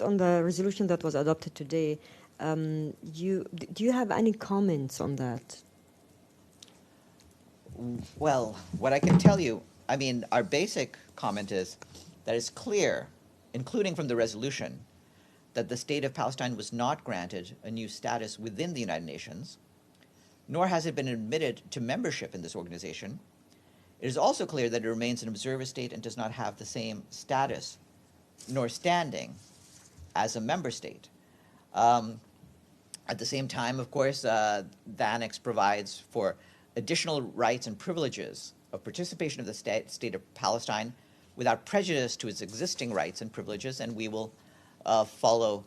on the resolution that was adopted today, do you have any comments on that? Well, what I can tell you, I mean, our basic comment is that it's clear, including from the resolution, that the state of Palestine was not granted a new status within the United Nations, nor has it been admitted to membership in this organization. It is also clear that it remains an observer state and does not have the same status nor standing as a member state. At the same time, of course, the Annex provides for additional rights and privileges of participation of the state of Palestine without prejudice to its existing rights and privileges, and we will follow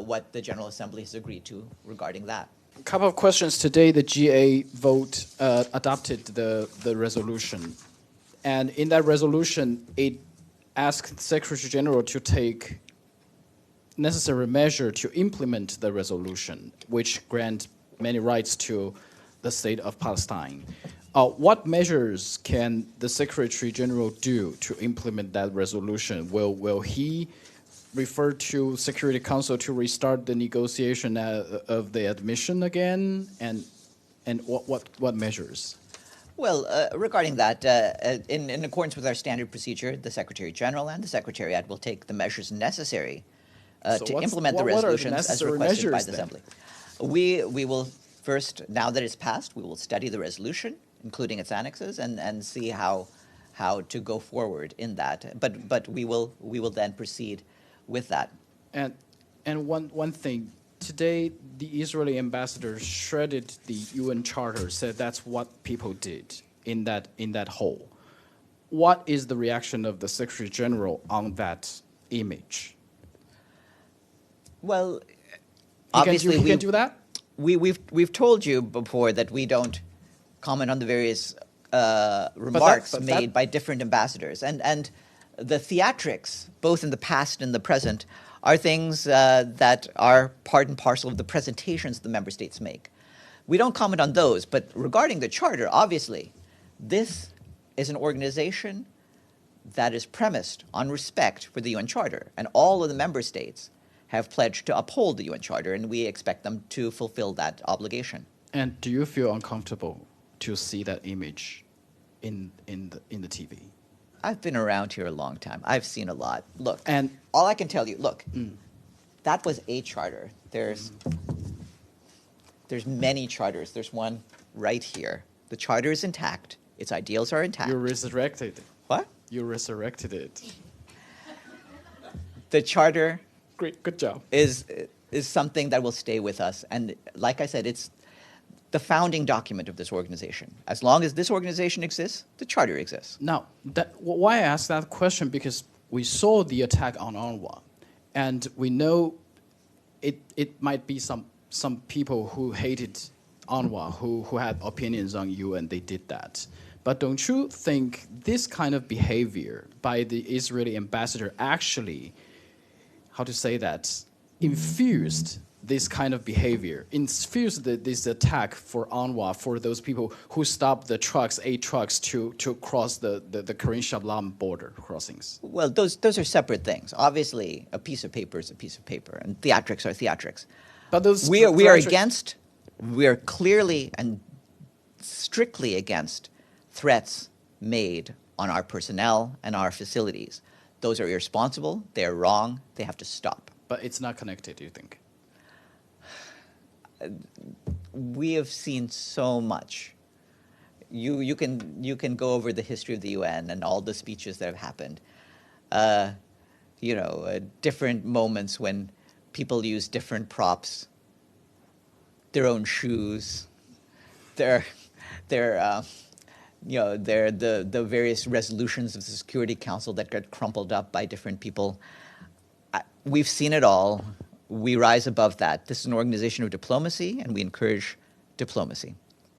what the General Assembly has agreed to regarding that. A couple of questions. Today, the GA vote adopted the resolution. And in that resolution, it asked the Secretary General to take necessary measure to implement the resolution, which grant many rights to the state of Palestine. What measures can the Secretary General do to implement that resolution? Will he refer to Security Council to restart the negotiation of the admission again? And what measures? Well, regarding that, in accordance with our standard procedure, the Secretary General and the Secretariat will take the measures necessary to implement the resolutions as requested by the Assembly. We will first, now that it's passed, we will study the resolution, including its annexes, and see how to go forward in that. But we will then proceed with that. And one thing, today the Israeli ambassador shredded the UN Charter, said that's what people did in that hole. What is the reaction of the Secretary General on that image? Well, obviously we can do that. We've told you before that we don't comment on the various remarks made by different ambassadors, and the theatrics, both in the past and the present, are things that are part and parcel of the presentations the member states make. We don't comment on those, but regarding the charter, obviously, this is an organization that is premised on respect for the UN Charter, and all of the member states have pledged to uphold the UN Charter, and we expect them to fulfill that obligation. And do you feel uncomfortable to see that image in the TV? I've been around here a long time. I've seen a lot. Look, and all I can tell you, look, that was a charter. There's many charters. There's one right here. The charter is intact. Its ideals are intact. You resurrected it. What? You resurrected it. The charter... Great, good job. Is something that will stay with us. And like I said, it's the founding document of this organization. As long as this organization exists, the charter exists. Now, why I ask that question, because we saw the attack on UNRWA, and we know it might be some people who hated UNRWA, who had opinions on you, and they did that. But don't you think this kind of behavior by the Israeli ambassador actually, how to say that, infused this kind of behavior, infused this attack for UNRWA, for those people who stopped the trucks, 8 trucks, to cross the Korean Shablam border crossings? Well, those are separate things. Obviously, a piece of paper is a piece of paper, and theatrics are theatrics. But those we are clearly and strictly against threats made on our personnel and our facilities. Those are irresponsible, they're wrong, they have to stop. But it's not connected, do you think? We have seen so much. You can go over the history of the UN and all the speeches that have happened. Different moments when people use different props, their own shoes, they're the various resolutions of the Security Council that get crumpled up by different people. We've seen it all. We rise above that. This is an organization of diplomacy, and we encourage diplomacy.